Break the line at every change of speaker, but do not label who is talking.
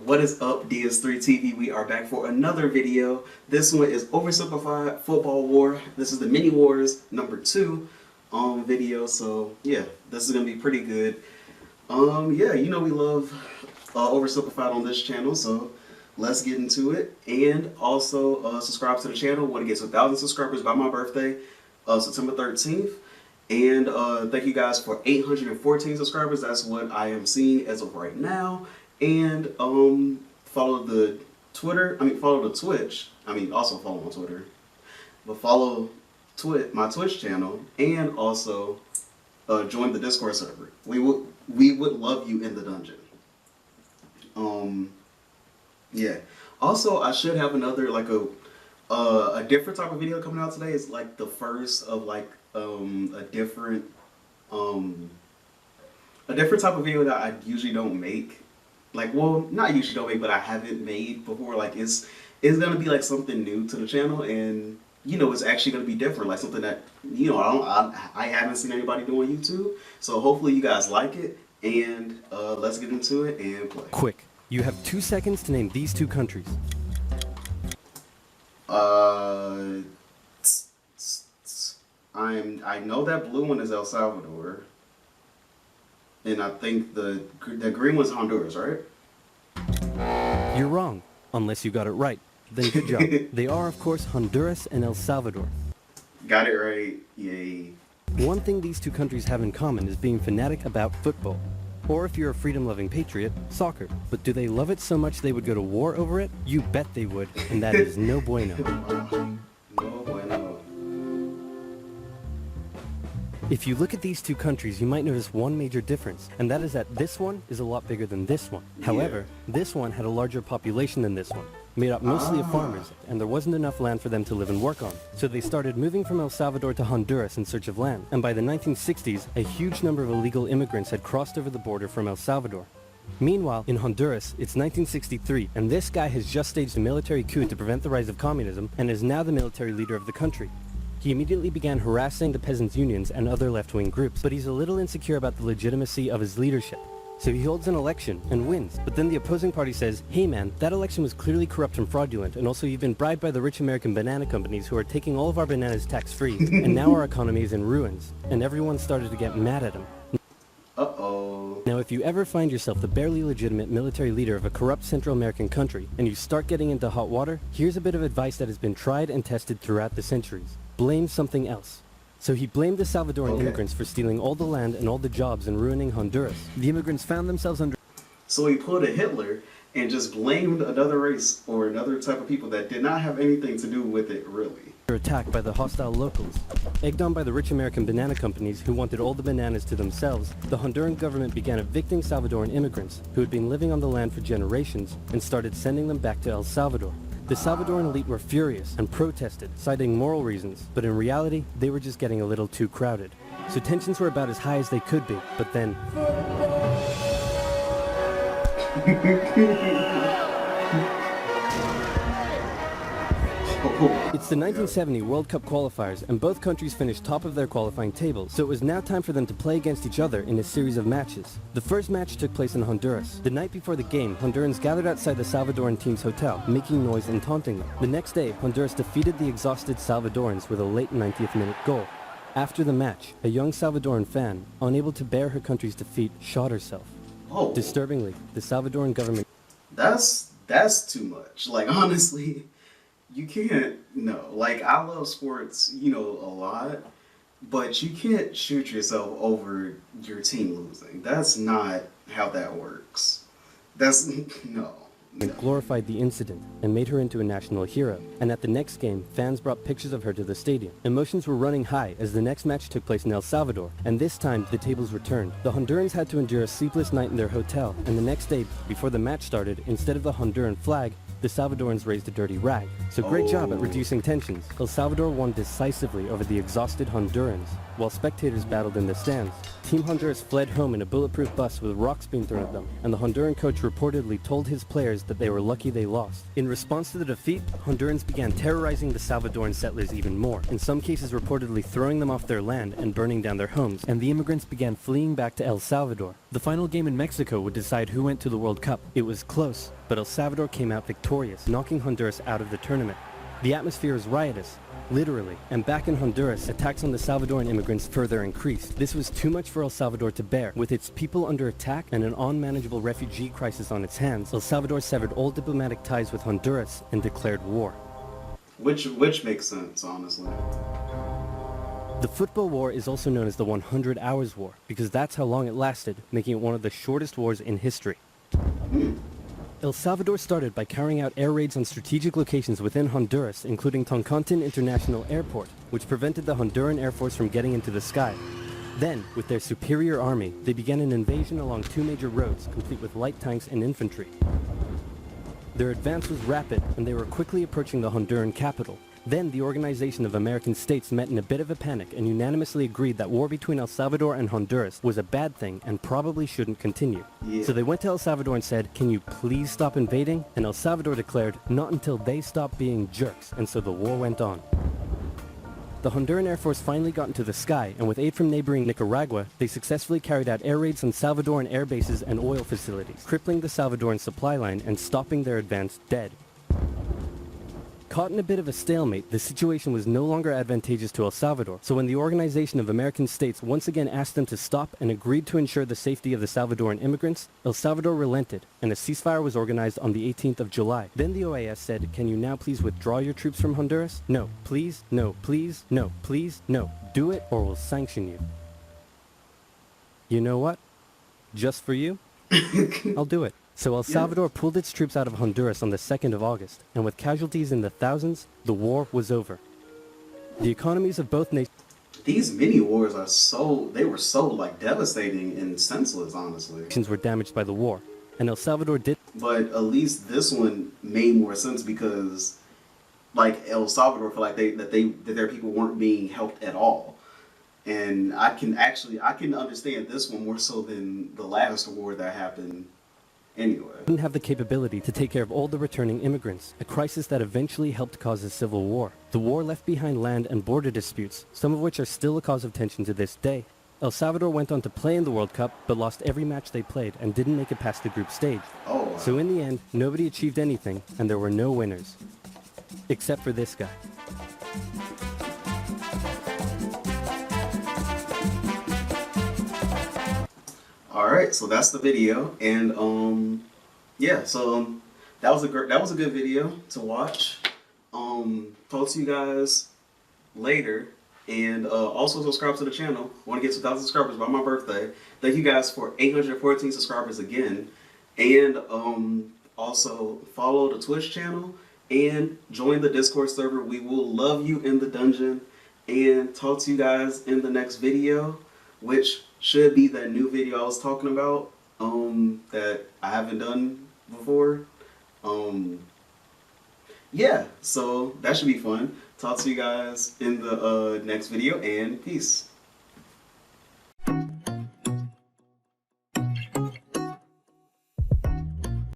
What is up, DS3TV? We are back for another video. This one is Oversimplified Football War. This is the Mini Wars number 2 video. So yeah, this is gonna be pretty good. Yeah, you know we love Oversimplified on this channel, so let's get into it. And also subscribe to the channel. Want to get to 1,000 subscribers by my birthday, September 13th. And thank you guys for 814 subscribers. That's what I am seeing as of right now. And follow the Twitter. Follow the Twitch. Also follow on Twitter. But follow my Twitch channel, and also join the Discord server. We would love you in the dungeon. Yeah. Also, I should have another a different type of video coming out today. It's like the first of a different type of video that I usually don't make. Not usually don't make, but I haven't made before. It's gonna be like something new to the channel, and it's actually gonna be different, like something that I haven't seen anybody do on YouTube. So hopefully you guys like it, and let's get into it and play.
Quick, you have 2 seconds to name these 2 countries.
I know that blue one is El Salvador, and I think the green one's Honduras, right?
You're wrong, unless you got it right. Then good job. They are, of course, Honduras and El Salvador.
Got it right. Yay.
One thing these 2 countries have in common is being fanatic about football. Or if you're a freedom-loving patriot, soccer. But do they love it so much they would go to war over it? You bet they would, and that is no bueno.
No bueno.
If you look at these 2 countries, you might notice one major difference, and that is that this one is a lot bigger than this one. However, this one had a larger population than this one, made up mostly of farmers, and there wasn't enough land for them to live and work on. So they started moving from El Salvador to Honduras in search of land, and by the 1960s, a huge number of illegal immigrants had crossed over the border from El Salvador. Meanwhile, in Honduras, it's 1963, and this guy has just staged a military coup to prevent the rise of communism, and is now the military leader of the country. He immediately began harassing the peasants' unions and other left-wing groups, but he's a little insecure about the legitimacy of his leadership. So he holds an election and wins, but then the opposing party says, hey man, that election was clearly corrupt and fraudulent, and also you've been bribed by the rich American banana companies who are taking all of our bananas tax-free, and now our economy is in ruins, and everyone started to get mad at him.
Uh-oh.
Now if you ever find yourself the barely legitimate military leader of a corrupt Central American country, and you start getting into hot water, here's a bit of advice that has been tried and tested throughout the centuries. Blame something else. So he blamed the Salvadoran immigrants for stealing all the land and all the jobs and ruining Honduras. The immigrants found themselves under...
So he pulled a Hitler and just blamed another race or another type of people that did not have anything to do with it, really.
...attacked by the hostile locals. Egged on by the rich American banana companies who wanted all the bananas to themselves, the Honduran government began evicting Salvadoran immigrants who had been living on the land for generations and started sending them back to El Salvador. The Salvadoran elite were furious and protested, citing moral reasons, but in reality, they were just getting a little too crowded. So tensions were about as high as they could be, but then... It's the 1970 World Cup qualifiers, and both countries finished top of their qualifying tables, so it was now time for them to play against each other in a series of matches. The first match took place in Honduras. The night before the game, Hondurans gathered outside the Salvadoran team's hotel, making noise and taunting them. The next day, Honduras defeated the exhausted Salvadorans with a late 90th minute goal. After the match, a young Salvadoran fan, unable to bear her country's defeat, shot herself.
Oh.
Disturbingly, the Salvadoran government...
That's too much. Honestly... You can't, no. I love sports, a lot, but you can't shoot yourself over your team losing. That's not how that works. That's, no.
Glorified the incident and made her into a national hero. And at the next game, fans brought pictures of her to the stadium. Emotions were running high as the next match took place in El Salvador, and this time the tables were turned. The Hondurans had to endure a sleepless night in their hotel, and the next day, before the match started, instead of the Honduran flag, the Salvadorans raised a dirty rag. So great job at reducing tensions. El Salvador won decisively over the exhausted Hondurans. while spectators battled in the stands. Team Honduras fled home in a bulletproof bus with rocks being thrown at them, and the Honduran coach reportedly told his players that they were lucky they lost. In response to the defeat, Hondurans began terrorizing the Salvadoran settlers even more, in some cases reportedly throwing them off their land and burning down their homes, and the immigrants began fleeing back to El Salvador. The final game in Mexico would decide who went to the World Cup. It was close, but El Salvador came out victorious, knocking Honduras out of the tournament. The atmosphere is riotous, literally, and back in Honduras, attacks on the Salvadoran immigrants further increased. This was too much for El Salvador to bear. With its people under attack and an unmanageable refugee crisis on its hands, El Salvador severed all diplomatic ties with Honduras and declared war.
Which makes sense, honestly.
The football war is also known as the 100 Hours War, because that's how long it lasted, making it one of the shortest wars in history. El Salvador started by carrying out air raids on strategic locations within Honduras, including Toncontin International Airport, which prevented the Honduran Air Force from getting into the sky. Then, with their superior army, they began an invasion along two major roads, complete with light tanks and infantry. Their advance was rapid, and they were quickly approaching the Honduran capital. Then the Organization of American States met in a bit of a panic and unanimously agreed that war between El Salvador and Honduras was a bad thing and probably shouldn't continue.
Yeah.
So they went to El Salvador and said, "Can you please stop invading?" And El Salvador declared, "Not until they stop being jerks," and so the war went on. The Honduran Air Force finally got into the sky, and with aid from neighboring Nicaragua, they successfully carried out air raids on Salvadoran air bases and oil facilities, crippling the Salvadoran supply line and stopping their advance dead. Caught in a bit of a stalemate, the situation was no longer advantageous to El Salvador, so when the Organization of American States once again asked them to stop and agreed to ensure the safety of the Salvadoran immigrants, El Salvador relented, and a ceasefire was organized on the 18th of July. Then the OAS said, "Can you now please withdraw your troops from Honduras? No, please, no, please, no, please, no. Do it or we'll sanction you." You know what? Just for you, I'll do it. So El Salvador pulled its troops out of Honduras on the 2nd of August, and with casualties in the thousands, the war was over. The economies of both
These mini wars are they were so like devastating and senseless, honestly.
nations were damaged by the war, and El Salvador did.
But at least this one made more sense because, like, El Salvador felt like that their people weren't being helped at all. And I can understand this one more so than the last war that happened anyway.
Didn't have the capability to take care of all the returning immigrants, a crisis that eventually helped cause a civil war. The war left behind land and border disputes, some of which are still a cause of tension to this day. El Salvador went on to play in the World Cup, but lost every match they played and didn't make it past the group stage.
Oh, wow.
So in the end, nobody achieved anything, and there were no winners. Except for this guy.
Alright, so that's the video, and yeah, so that was a good video to watch. Talk to you guys later, and also subscribe to the channel. I want to get 2,000 subscribers by my birthday. Thank you guys for 814 subscribers again, and also follow the Twitch channel and join the Discord server. We will love you in the dungeon, and talk to you guys in the next video, which should be that new video I was talking about that I haven't done before. Yeah, so that should be fun. Talk to you guys in the next video, and peace.